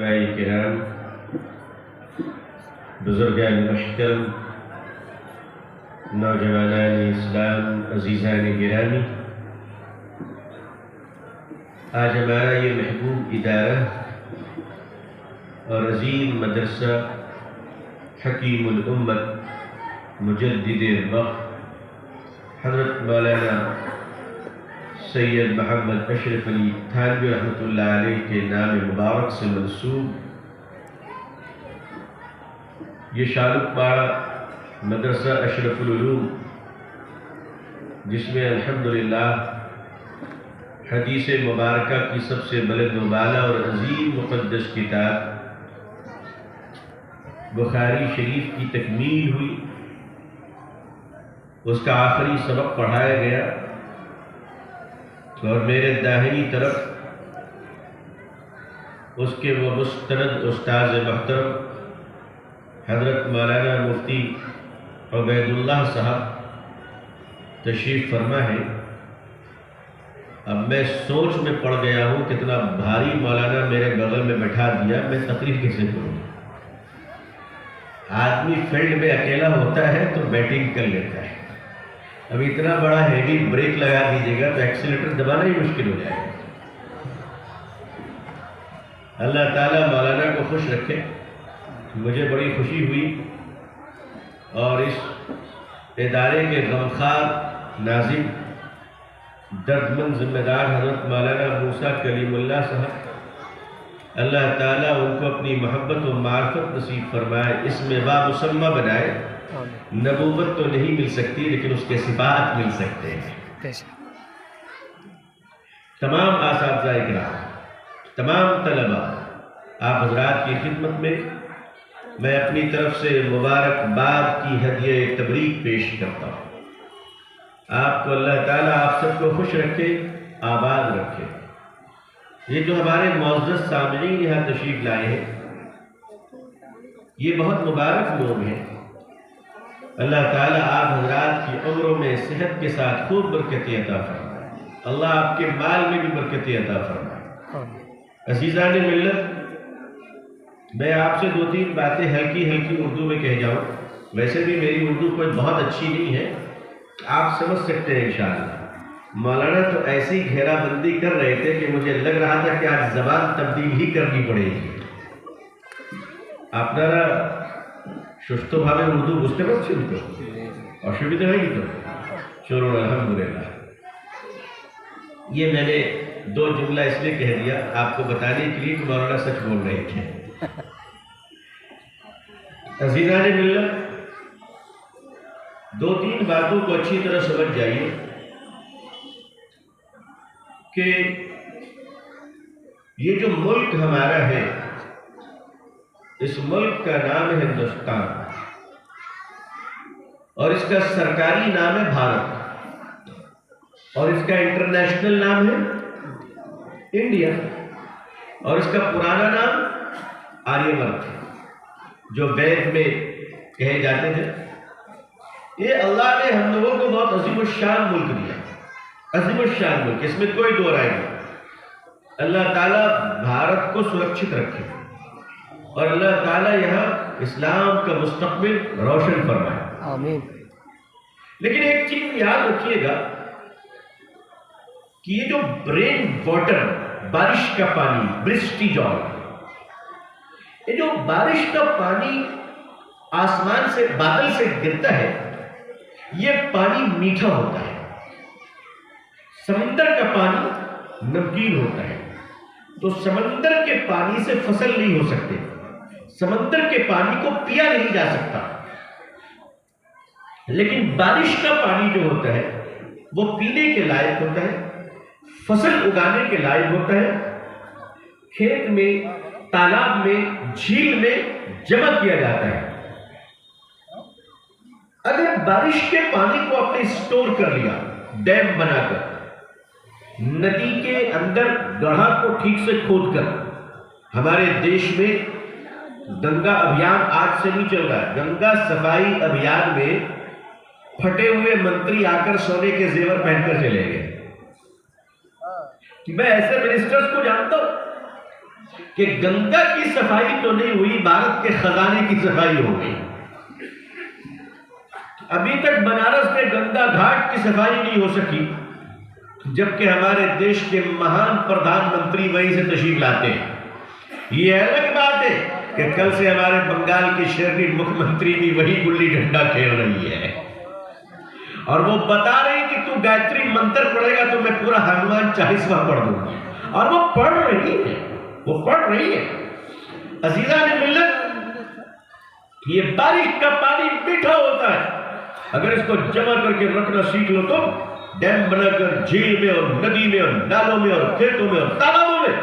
علماء کرام، بزرگان محترم، نوجوانان اسلام، عزیزان گرامی، آج ہمارا یہ محبوب ادارہ اور عظیم مدرسہ حکیم الامت مجدد الوقت حضرت مولانا سید محمد اشرف علی تھانوی رحمۃ اللہ علیہ کے نام مبارک سے منسوب یہ شالق پاڑا مدرسہ اشرف العلوم، جس میں الحمدللہ حدیث مبارکہ کی سب سے بلند و بالا اور عظیم مقدس کتاب بخاری شریف کی تکمیل ہوئی، اس کا آخری سبق پڑھایا گیا، اور میرے داہنی طرف اس کے وہ مستند استاذ محترم حضرت مولانا مفتی عبید اللہ صاحب تشریف فرما ہے۔ اب میں سوچ میں پڑ گیا ہوں کتنا بھاری مولانا میرے بغل میں بٹھا دیا، میں تقریر کیسے کروں؟ آدمی فیلڈ میں اکیلا ہوتا ہے تو بیٹنگ کر لیتا ہے، اب اتنا بڑا ہیوی بریک لگا دیجیے گا تو ایکسیلیٹر دبانا ہی مشکل ہو جائے گا۔ اللہ تعالیٰ مولانا کو خوش رکھے۔ مجھے بڑی خوشی ہوئی اور اس ادارے کے غمخوار ناظم دردمند ذمہ دار حضرت مولانا موسیٰ کلیم اللہ صاحب، اللہ تعالیٰ ان کو اپنی محبت و معرفت نصیب فرمائے، اس میں بامسمہ بنائے۔ نبوت تو نہیں مل سکتی لیکن اس کے صفات مل سکتے ہیں۔ تمام اساتذہ اکرام، تمام طلباء، آپ حضرات کی خدمت میں میں اپنی طرف سے مبارکباد کی ہدیہ تبریک پیش کرتا ہوں۔ آپ کو اللہ تعالیٰ آپ سب کو خوش رکھے، آباد رکھے۔ یہ جو ہمارے معزز سامعین یہاں تشریف لائے ہیں، یہ بہت مبارک لوگ ہیں۔ اللہ تعالیٰ آپ حضرات کی عمروں میں صحت کے ساتھ خوب برکتیں عطا فرمائے، اللہ آپ کے مال میں بھی برکتیں عطا فرمائے۔ عزیزان ملت، میں آپ سے دو تین باتیں ہلکی اردو میں کہہ جاؤں، ویسے بھی میری اردو کوئی بہت اچھی نہیں ہے، آپ سمجھ سکتے ہیں انشاءاللہ۔ مولانا تو ایسی گھیرا بندی کر رہے تھے کہ مجھے لگ رہا تھا کہ آج زبان تبدیل ہی کرنی پڑے گی۔ আপনারা সুষ্ঠুভাবে উর্দু বুঝতে পারছেন তো? অসুবিধা হয়নি তো? চলুন الحمدللہ۔ یہ میں نے دو جملہ اس لیے کہہ دیا آپ کو بتانے کے لیے کہ مولانا سچ بول رہے تھے۔ عزیزان ملت، دو تین باتوں کو اچھی طرح سمجھ جائیے کہ یہ جو ملک ہمارا ہے، اس ملک کا نام ہے ہندوستان اور اس کا سرکاری نام ہے بھارت، اور اس کا انٹرنیشنل نام ہے انڈیا، اور اس کا پرانا نام آریہ ورت ہے جو وید میں کہے جاتے تھے۔ یہ اللہ نے ہم لوگوں کو بہت عظیم الشان ملک دیا، عظیم الشان ملک، اس میں کوئی دو رائے نہیں۔ اللہ تعالیٰ بھارت کو سرکشت رکھے اور اللہ تعالیٰ یہاں اسلام کا مستقبل روشن فرمائے، آمین۔ لیکن ایک چیز یاد رکھیے گا کہ یہ جو رین واٹر، بارش کا پانی، برسٹی جال، یہ جو بارش کا پانی آسمان سے، بادل سے گرتا ہے، یہ پانی میٹھا ہوتا ہے۔ سمندر کا پانی نمکین ہوتا ہے، تو سمندر کے پانی سے فصل نہیں ہو سکتے، سمندر کے پانی کو پیا نہیں جا سکتا، لیکن بارش کا پانی جو ہوتا ہے وہ پینے کے لائق ہوتا ہے، فصل اگانے کے لائق ہوتا ہے، کھیت میں، تالاب میں، جھیل میں جمع کیا جاتا ہے۔ اگر بارش کے پانی کو آپ نے اسٹور کر لیا، ڈیم بنا کر، ندی کے اندر گڑھا کو ٹھیک سے کھود کر، ہمارے دیش میں گنگا ابھیان آج سے نہیں چل رہا ہے، گنگا صفائی ابھیان میں پھٹے ہوئے منتری آ کر سونے کے زیور پہن کر چلے گئے۔ میں ایسے منسٹرز کو جانتا ہوں کہ گنگا کی صفائی تو نہیں ہوئی، بھارت کے خزانے کی صفائی ہو گئی۔ ابھی تک بنارس میں گنگا گھاٹ کی صفائی نہیں ہو سکی، جبکہ ہمارے دیش کے مہان پردھان منتری وہیں سے تشریف لاتے ہیں۔ یہ الگ بات ہے کہ کل سے ہمارے بنگال کی شہری مکھ منتری بھی وہی گلی ڈنڈا کھیل رہی ہے، اور وہ بتا رہی کہ تو گایتری منتر پڑھے گا تو میں پورا ہنومان چالیسواں پڑھ دوں گا، اور وہ پڑھ رہی ہے، وہ پڑھ رہی ہے۔ عزیزان ملت، یہ بارش کا پانی میٹھا ہوتا ہے، اگر اس کو جمع کر کے رکھنا سیکھ لو تو ڈیم بنا کر جھیل میں اور ندی میں اور نالوں میں اور کھیتوں میں اور تالابوں میں،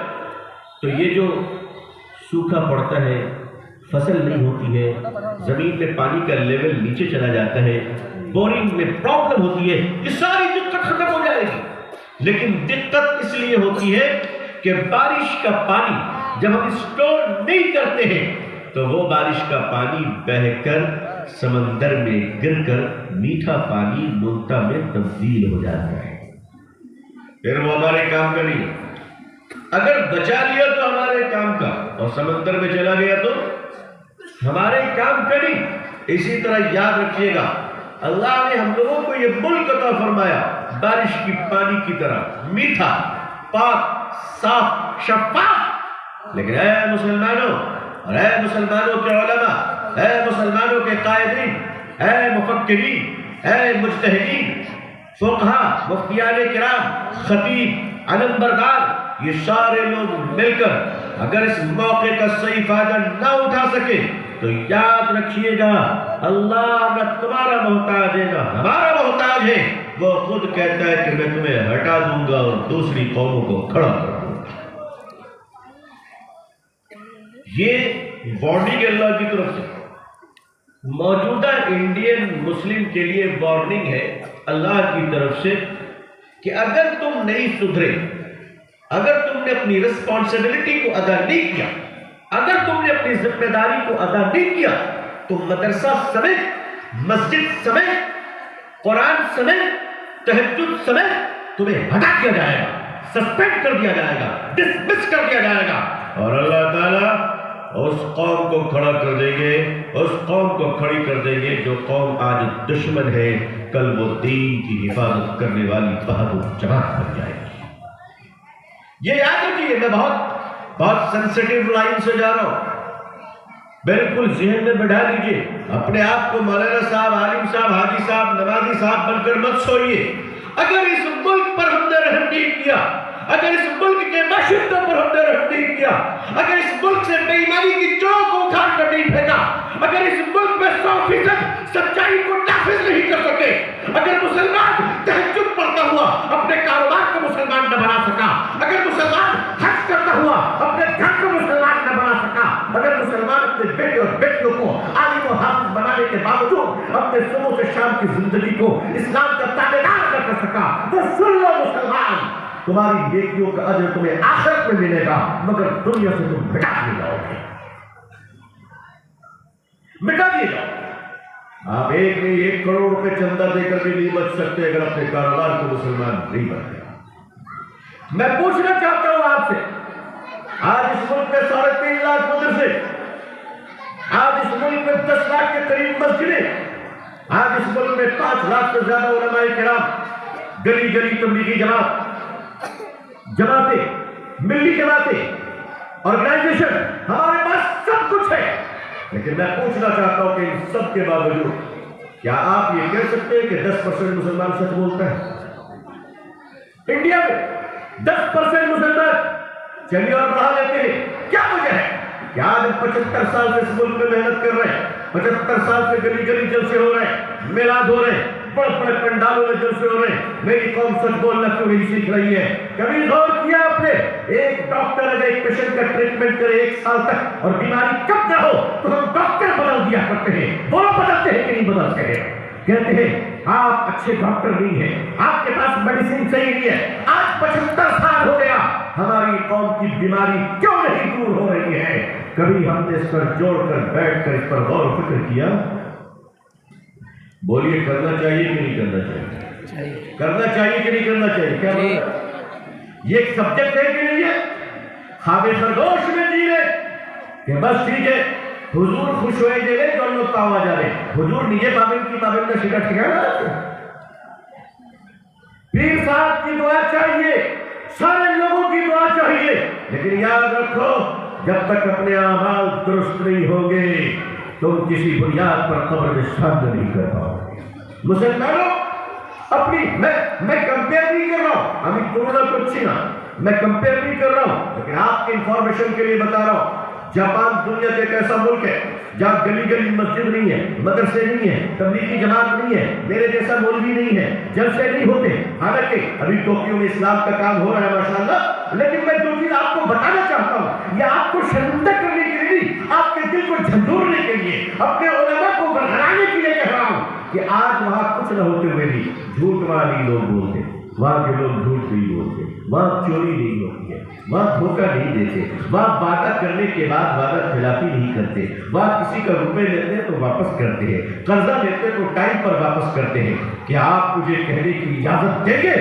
تو یہ جو سوکھا پڑتا ہے، فصل نہیں ہوتی ہے، زمین میں پانی کا لیول نیچے چلا جاتا ہے، بورنگ میں پرابلم ہوتی ہے، یہ ساری دقت ختم ہو جائے گی۔ لیکن دقت اس لیے ہوتی ہے کہ بارش کا پانی جب ہم اسٹور نہیں کرتے ہیں تو وہ بارش کا پانی بہہ کر سمندر میں گر کر میٹھا پانی ملتا میں تبدیل ہو جاتا ہے، پھر وہ ہمارے کام کا نہیں۔ اگر بچا لیا تو ہمارے کام کا، اور سمندر میں چلا گیا تو ہمارے کام کا نہیں۔ اسی طرح یاد رکھیے گا، اللہ نے ہم لوگوں کو یہ ملک عطا فرمایا بارش کی پانی کی طرح، میٹھا، پاک، صاف، شفاف۔ لیکن اے مسلمانوں، اور اے مسلمانوں کے علماء، اے مسلمانوں کے قائدین، اے مفکرین، اے مجتہدین، فقہا، مفتیان کرام، خطیب، علم بردار، یہ سارے لوگ مل کر اگر اس موقع کا صحیح فائدہ نہ اٹھا سکے تو یاد رکھیے گا، اللہ نہ تمہارا محتاج ہے نہ ہمارا محتاج ہے۔ وہ خود کہتا ہے کہ میں تمہیں ہٹا دوں گا اور دوسری قوموں کو کھڑا کر دوں گا۔ یہ وارننگ اللہ کی طرف سے، موجودہ انڈین مسلم کے لیے وارننگ ہے اللہ کی طرف سے کہ اگر تم نہیں سدھرے، اگر تم نے اپنی رسپانسبلٹی کو ادا نہیں کیا، اگر تم نے اپنی ذمہ داری کو ادا نہیں کیا تو مدرسہ سمیت، مسجد سمیت، قرآن سمیت، تہجد سمیت تمہیں ہٹا دیا جائے گا، سسپینڈ کر دیا جائے گا، ڈسمس کر دیا جائے گا، اور اللہ تعالیٰ اس قوم کو کھڑا کر دیں گے، اس قوم کو کھڑی کر دیں گے جو قوم آج دشمن ہے، کل وہ دین کی حفاظت کرنے والی بہادر جماعت بن جائے گی۔ یہ یاد رکھیے، میں بہت سینسیٹیو لائن سے جا رہا ہوں، بالکل ذہن میں بٹھا لیجئے، اپنے آپ کو مولانا صاحب، عالم صاحب، حاجی صاحب، نمازی صاحب بن کر مت سوئیے۔ اگر اس ملک پر ہم نے رحم نہیں کیا، اگر اس ملک کے معاشرتوں پر ہم نے رحم نہیں کیا، اگر اس ملک سے بے ایمانی کی جڑوں کو اکھاڑ کر نہیں پھینکا، اگر اس ملک میں 100% سچائی کو نافذ نہیں کر سکے، اگر مسلمان تہجد پڑھتا ہوا اپنے کاروبار کو مسلمان نہ بنا سکا، اگر مسلمان حج کرتا ہوا اپنے گھر کو مسلمان نہ بنا سکا، اگر مسلمان اپنے بیٹے اور بیٹیوں کو عالم و حافظ بنانے کے باوجود اپنے صبح سے شام کی زندگی کو اسلام کا تابعدار نہ کر سکا، تو سن لو مسلمان، تمہاری نیکیوں کا اجر تمہیں آخرت میں ملے گا، مگر دنیا سے تم مٹا دیے جاؤ گے، مٹا دیے جاؤ۔ آپ ایک نہیں 1 کروڑ روپے چندہ دے کر بھی نہیں بچ سکتے اگر اپنے کاروبار کو مسلمان نہیں بنائے۔ میں پوچھنا چاہتا ہوں آپ سے، آج اس ملک میں 3.5 لاکھ مدرسے، آج اس ملک میں 10 لاکھ کے قریب مسجدیں، آج اس ملک میں 5 لاکھ سے زیادہ علماء کرام، گلی گلی تبلیغی جماعتیں، ملی جماعتیں، آرگنائزیشن، ہمارے پاس سب کچھ ہے، لیکن میں پوچھنا چاہتا ہوں کہ ان سب کے باوجود کیا آپ یہ کہہ سکتے ہیں کہ 10% مسلمان سچ بولتا ہے؟ انڈیا میں 10% مسلمان، چلیے اور بڑھا لیتے ہیں، کیا وجہ ہے کہ آج ہم 75 سال سے اس ملک میں محنت کر رہے ہیں، 75 سال سے گلی گلی جلسے ہو رہے ہیں، میلاد ہو رہے ہیں، بڑے بڑے پنڈالوں میں جلسے ہو رہے ہیں، میری قوم سچ بولنا کیوں نہیں سیکھ رہی ہے؟ کبھی غور کیا آپ نے؟ ایک ڈاکٹر اگر ایک پیشنٹ کا ٹریٹمنٹ کرے 1 سال تک اور بیماری کب نہ ہو تو ہم ڈاکٹر بدل دیا کرتے ہیں، وہ بدلتے ہیں کہ نہیں بدلتے ہیں؟ کہتے ہیں آپ اچھے ڈاکٹر نہیں ہیں، آپ کے پاس میڈیسن صحیح نہیں ہے۔ آج 75 سال ہو گیا، ہماری قوم کی بیماری کیوں نہیں دور ہو رہی ہے؟ کبھی ہم نے اس پر جوڑ کر بیٹھ کر اس پر غور و فکر کیا؟ بولیے، کرنا چاہیے کہ نہیں کرنا چاہیے؟ کرنا چاہیے کہ نہیں کرنا چاہیے؟ کیا یہ ایک سبجیکٹ ہے کہ نہیں ہے؟ خواب خرگوش میں جی رہے کہ بس ٹھیک ہے حضور خوش ہوئے جلے جو اللہ پاوا جا رہے حضور نیجے پابند کی پابند کا شکر ٹھکانا پیر صاحب کی دعا چاہیے سارے لوگوں کی دعا چاہیے لیکن یاد رکھو جب تک اپنے اعمال درست نہیں ہوں گے تم کسی بنیاد پر قبر میں شامل نہیں کر پاؤ گے مسلمانوں اپنی میں کمپیئر نہیں کر رہا ہوں ہمیں کورونا کو چھینا میں کمپیئر نہیں کر رہا ہوں لیکن آپ کے انفارمیشن کے لیے بتا رہا ہوں جاپان دنیا کا ایک ایسا ملک ہے جہاں گلی گلی مسجد نہیں ہے مدرسے نہیں ہے تبلیغی جماعت نہیں ہے میرے جیسا مولوی نہیں ہے جلسے نہیں ہوتے حالانکہ ابھی ٹوکیو میں اسلام کا کام ہو رہا ہے ماشاءاللہ لیکن میں جو چیز آپ کو بتانا چاہتا ہوں یہ آپ کو شرمندہ کرنے کے لیے نہیں آپ کے دل کو جھنجھوڑنے کے لیے اپنے علماء کو بڑھانے کے لیے کہہ رہا ہوں کہ آج وہاں کچھ نہ ہوتے ہوئے بھی جھوٹ والی لوگ بولتے وہاں کے لوگ جھوٹ نہیں بولتے وہاں چوری نہیں ہوتی ہے وہاں دھوکہ نہیں دیتے وہاں وعدہ کرنے کے بعد وعدہ خلافی نہیں کرتے وہاں کسی کا روپے لیتے ہیں تو واپس کرتے ہیں قرضہ لیتے تو ٹائم پر واپس کرتے ہیں کیا آپ مجھے کہنے کی اجازت دیں گے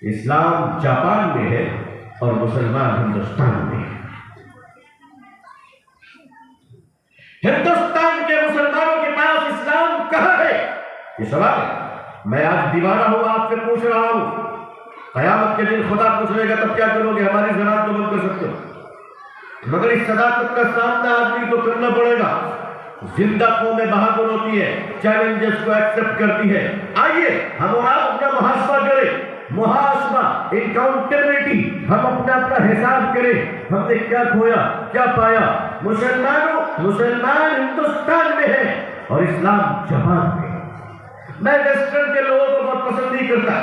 اسلام جاپان میں ہے اور مسلمان ہندوستان میں ہے ہندوستان کے مسلمانوں کے پاس اسلام کہاں ہے یہ سوال ہے میں آج دیوانہ ہوں آپ سے پوچھ رہا ہوں قیامت کے دن خدا پوچھ لے گا تب کیا کرو گے ہماری زبان تو بند کر سکتے ہو مگر اس صداقت کا سامنا آدمی کو کرنا پڑے گا زندہ قومیں بہادر ہوتی ہے چیلنجز کو ایکسپٹ کرتی ہے آئیے ہم اور آپ اپنا محاسبہ کریں محاسبہ انکاؤنٹیبلٹی ہم اپنا حساب کریں ہم نے کیا کھویا کیا پایا مسلمان ہندوستان میں ہے اور اسلام جہان میں میں ویسٹرن کے لوگوں کو بہت پسند نہیں کرتا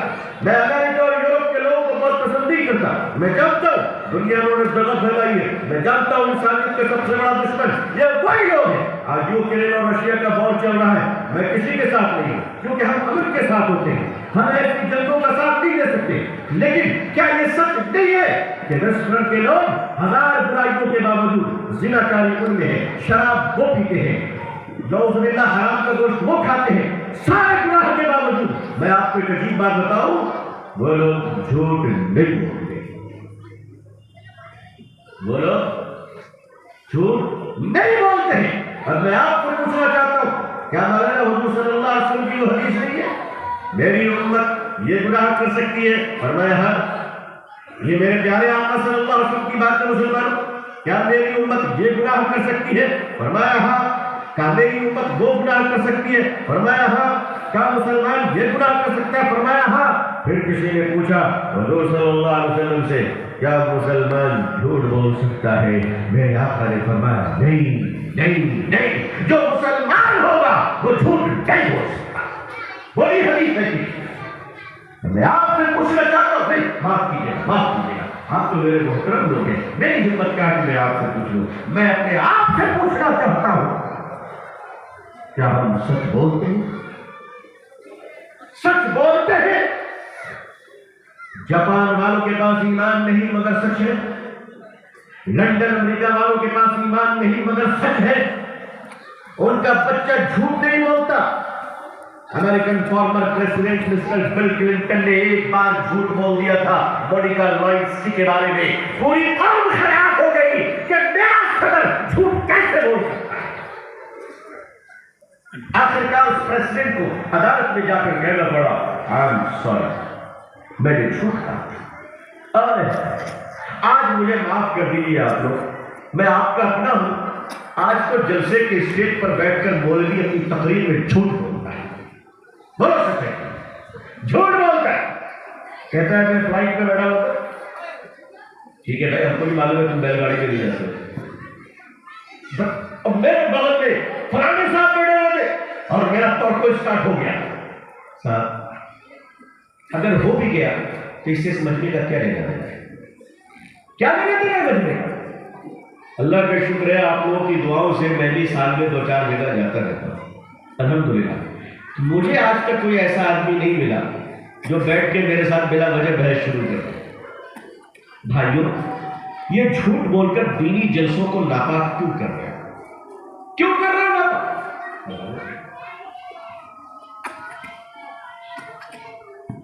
میں امریکہ اور یورپ کے لوگوں کو بہت پسند نہیں کرتا میں جانتا ہوں دنیا میں انہیں دغا پھیلائی ہے میں جانتا ہوں انسانیت کا سب سے بڑا دشمن یہ وہی لوگ ہیں آج یوکرین اور رشیا کا دور چل رہا ہے میں کسی کے ساتھ نہیں ہوں کیونکہ ہم امن کے ساتھ ہوتے ہیں ہم ایسی جنگوں کا ساتھ نہیں دے سکتے لیکن کیا یہ سچ نہیں ہے کہ ویسٹرن کے لوگ ہزار برائیوں کے باوجود زنا کاری ان میں ہے شراب وہ پیتے ہیں نعوذ باللہ حرام کا گوشت وہ کھاتے ہیں سارے گناہ کے باوجود میں آپ کو ایک عجیب بات بتاؤں وہ لوگ جھوٹ نہیں بولتے وہ لوگ جھوٹ نہیں بولتے ہیں اور میں آپ کو پوچھنا چاہتا ہوں کیا مولانا حضور صلی اللہ علیہ وسلم کی وہ حدیث نہیں ہے میری امت یہ گناہ کر سکتی ہے فرمایا ہاں یہ میرے پیارے آقا صلی اللہ علیہ وسلم کی بات ہے مسلمانوں کیا میری امت یہ گناہ کر سکتی ہے فرمایا ہاں کیا میری امت وہ گناہ کر سکتی ہے فرمایا ہاں کیا مسلمان یہ گناہ کر سکتا ہے فرمایا ہاں پھر کسی نے پوچھا حضور صلی اللہ علیہ وسلم سے کیا مسلمان جھوٹ بول سکتا ہے میرے آقا نے فرمایا نہیں جو مسلمان ہوگا وہ جھوٹ نہیں بول سکتا وہی حدیث ہے میں آپ سے پوچھنا چاہتا ہوں نہیں معاف کیجیے آپ تو میرے محترم لوگ ہیں میری ہمت کیا کہ میں آپ سے پوچھ لوں میں اپنے آپ سے پوچھنا چاہتا ہوں کیا ہم سچ بولتے ہیں جاپان والوں کے پاس ایمان نہیں مگر سچ ہے لندن امریکہ والوں کے پاس ایمان نہیں مگر سچ ہے ان کا بچہ جھوٹ نہیں بولتا American former president Mr Bill Clinton نے ایک بار جھوٹ بول دیا تھا موڈیکا لوئنسکی کے بارے میں پوری قوم خراب ہو گئی کہ میرا صدر جھوٹ کیسے بول سکتا ہے آخرکار اس پریزیڈنٹ کو عدالت میں جا کر کہنا پڑا I'm sorry میں نے جھوٹ کہا اور آج مجھے معاف کر دیجیے آپ لوگ میں آپ کا اپنا ہوں آج تو جلسے کے اسٹیج پر بیٹھ کر مولوی اپنی تقریر میں جھوٹ بولتا ہے بولو سکتے جھوٹ بولتا ہے کہتا ہے میں فلائٹ میں بیٹھا ہوتا ٹھیک ہے بھائی ہم کو بھی معلوم ہے تم بیل گاڑی میں نہیں جاتے اب میرے بغل میں فلانے صاحب بیٹھے ہوئے اور میرا ٹوٹو اسٹارٹ ہو گیا صاحب اگر ہو بھی گیا تو اس سے سمجھنے کا کیا رہے گا کیا لگا سمجھنے کا اللہ کا شکر ہے آپ لوگوں کی دعاؤں سے میں بھی سال میں 2-4 جگہ جاتا رہتا ہوں الحمدللہ مجھے آج تک کوئی ایسا آدمی نہیں ملا جو بیٹھ کے میرے ساتھ بلا وجہ بحث شروع کرے بھائیوں یہ جھوٹ بول کر دینی جلسوں کو ناپاک کیوں کر رہے ہیں